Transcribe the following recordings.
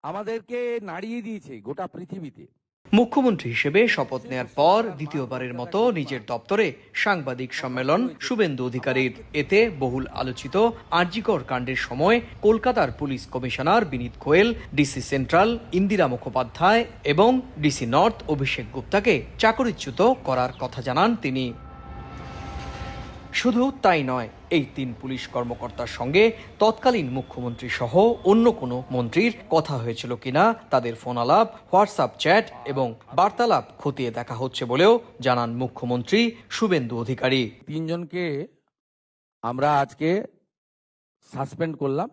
আমাদেরকে নাড়িয়ে দিয়েছে গোটা পৃথিবীতে। মুখ্যমন্ত্রী হিসেবে শপথ নেয়ার পর দ্বিতীয়বারের মতো নিজের দপ্তরে সাংবাদিক সম্মেলন শুভেন্দু অধিকারীর। এতে বহুল আলোচিত আরজিকর কাণ্ডের সময় কলকাতার পুলিশ কমিশনার বিনীত গোয়েল, ডিসি সেন্ট্রাল ইন্দিরা মুখোপাধ্যায় এবং ডিসি নর্থ অভিষেক গুপ্তাকে চাকরিচ্যুত করার কথা জানান তিনি। শুধু তাই নয়, এই 3 পুলিশ কর্মকর্তার সঙ্গে তৎকালীন মুখ্যমন্ত্রী সহ অন্য কোনো মন্ত্রীর কথা হয়েছিল কিনা তাদের ফোন আলাপ, হোয়াটসঅ্যাপ চ্যাট এবং বার্তালাপ খতিয়ে দেখা হচ্ছে বলেও জানান মুখ্যমন্ত্রী শুভেন্দু অধিকারী। 3 জনকে আমরা আজকে সাসপেন্ড করলাম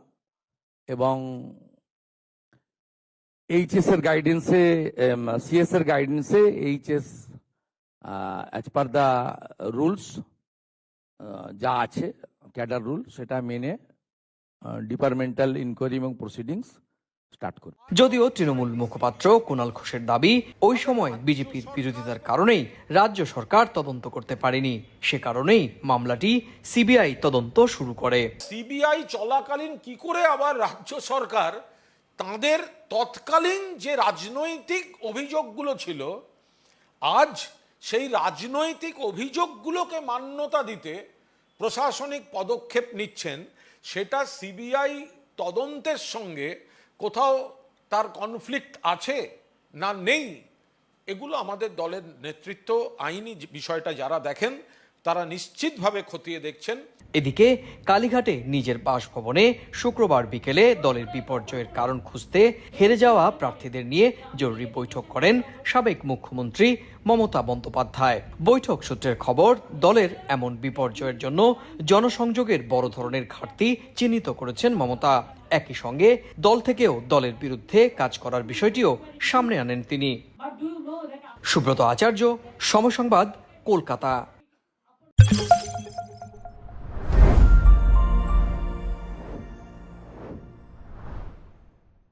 এবং এইচএস এর গাইডেন্সে, সিএস এর গাইডেন্সে HS as per the rules যা আছে ক্যাডার রুল, সেটা মেনে ডিপার্টমেন্টাল ইনকোয়ারি এবং প্রসিডিংস স্টার্ট করবে। যদিও তৃণমূল মুখপাত্র কুণাল ঘোষের দাবি, ওই সময় বিজেপির বিরোধিতার কারণেই রাজ্য সরকার তদন্ত করতে পারেনি, সে কারণেই মামলাটি সিবিআই তদন্ত শুরু করে। সিবিআই চলাকালীন কি করে আবার রাজ্য সরকার তাদের তৎকালীন যে রাজনৈতিক অভিযোগগুলো ছিল, আজ সেই রাজনৈতিক অভিযোগগুলোকে মান্যতা দিতে প্রশাসনিক পদক্ষেপ নিচ্ছেন, সেটা সিবিআই তদন্তের সঙ্গে কোথাও তার কনফ্লিক্ট আছে না নেই, এগুলো আমাদের দলের নেতৃত্ব, আইনি বিষয়টা যারা দেখেন তারা নিশ্চিতভাবে খতিয়ে দেখছেন। এদিকে কালীঘাটে নিজের বাসভবনে শুক্রবার বিকেলে দলের বিপর্যয়ের কারণ খুঁজতে হেরে যাওয়া প্রার্থীদের নিয়ে জরুরি বৈঠক করেন সাবেক মুখ্যমন্ত্রী মমতা বন্দ্যোপাধ্যায়। বৈঠক সূত্রের খবর, দলের এমন বিপর্যয়ের জন্য জনসংযোগের বড় ধরনের ঘাটতি চিহ্নিত করেছেন মমতা। একই সঙ্গে দল থেকেও দলের বিরুদ্ধে কাজ করার বিষয়টিও সামনে আনেন তিনি। সুব্রত আচার্য, সময় সংবাদ, কলকাতা।